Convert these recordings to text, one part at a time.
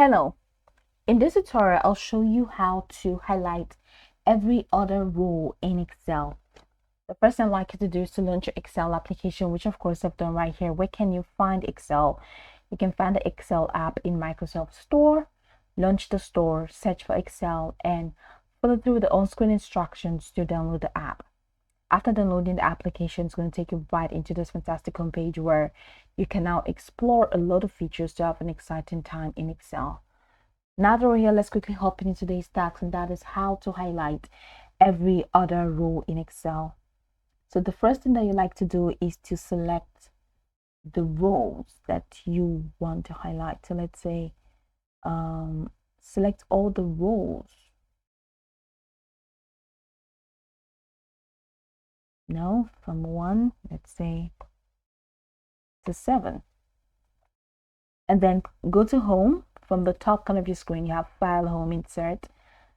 Hello, in this tutorial I'll show you how to highlight every other row in Excel. The first thing I'd like you to do is to launch your Excel application, which of course I've done right here. Where can you find Excel? You can find the Excel app in Microsoft Store. Launch the store, search for Excel, and follow through the on-screen instructions to download the app. After downloading the application, it's going to take you right into this fantastic homepage where you can now explore a lot of features to have an exciting time in Excel. Now that we're here, let's quickly hop into today's task, and that is how to highlight every other row in Excel. So the first thing that you like to do is to select the rows that you want to highlight. So let's say select all the rows. No, from 1, let's say, to 7. And then go to home. From the top corner of your screen, you have File, Home, Insert.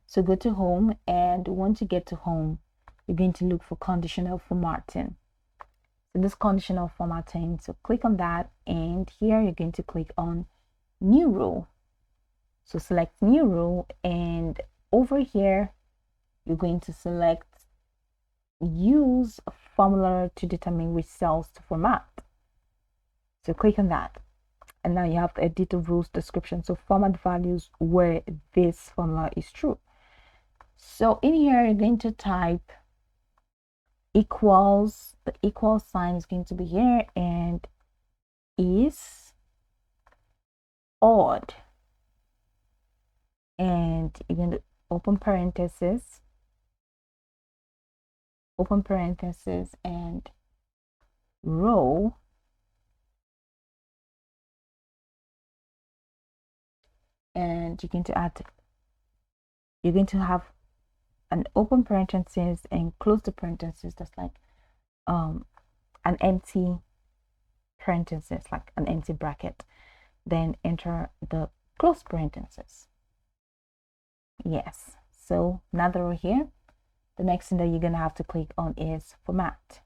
So go to Home, and once you get to Home, you're going to look for Conditional Formatting. So this Conditional Formatting, so click on that, and here you're going to click on New Row. So select New Row, and over here, you're going to select Use a Formula to determine which cells to format. So click on that. And now you have to edit the rules description. So format values where this formula is true. So in here, you're going to type equals. The equal sign is going to be here, and is odd. And you're going to open parentheses, and row. And you're going to have an open parenthesis and close the parenthesis. That's like an empty parenthesis, like an empty bracket. Then enter the close parenthesis. Yes. So now that we're here, the next thing that you're going to have to click on is Format.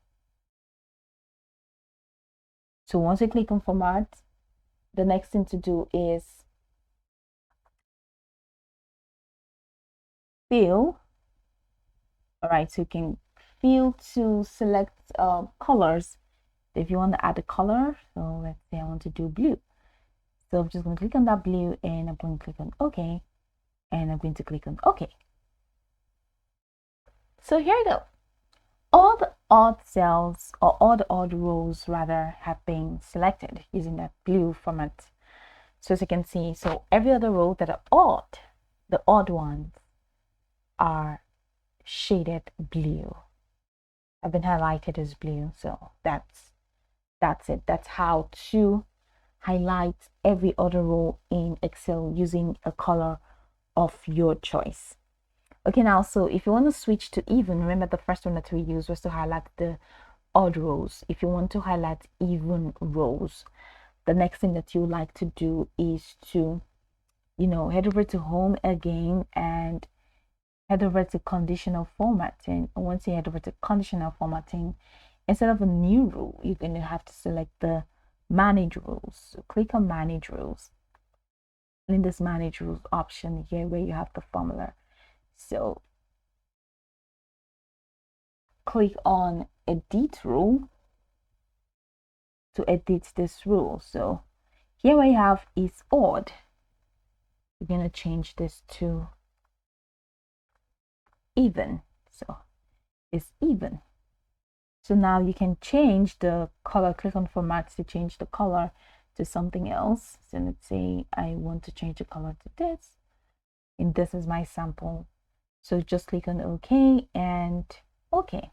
So once you click on Format, the next thing to do is Fill. All right, so you can fill to select colors. If you want to add a color, so let's say I want to do blue. So I'm just going to click on that blue, and I'm going to click on OK, and I'm going to click on OK. So here you go. All the odd cells, or all the odd rows rather, have been selected using that blue format. So as you can see, so every other row that are odd, the odd ones are shaded blue. I've been highlighted as blue. So that's it. That's how to highlight every other row in Excel using a color of your choice. Okay, now so if you want to switch to even, remember the first one that we used was to highlight the odd rows. If you want to highlight even rows, the next thing that you would like to do is to head over to Home again and head over to Conditional Formatting. And once you head over to Conditional Formatting, instead of a new rule, you're going to have to select the Manage Rules. So click on Manage Rules. And in this Manage Rules option here where you have the formula, so click on Edit Rule to edit this rule. So here where you have is odd, we're going to change this to even. So it's even. So now you can change the color. Click on Format to change the color to something else. So let's say I want to change the color to this, and this is my sample. So just click on OK and OK,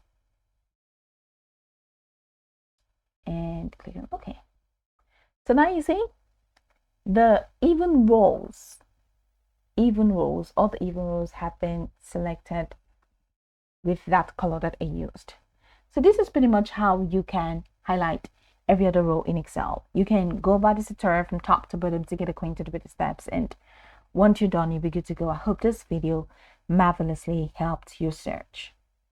and click on OK. So now you see the even rows, all the even rows have been selected with that color that I used. So this is pretty much how you can highlight every other row in Excel. You can go by this tutorial from top to bottom to get acquainted with the steps, and once you're done, you'll be good to go. I hope this video marvelously helped your search.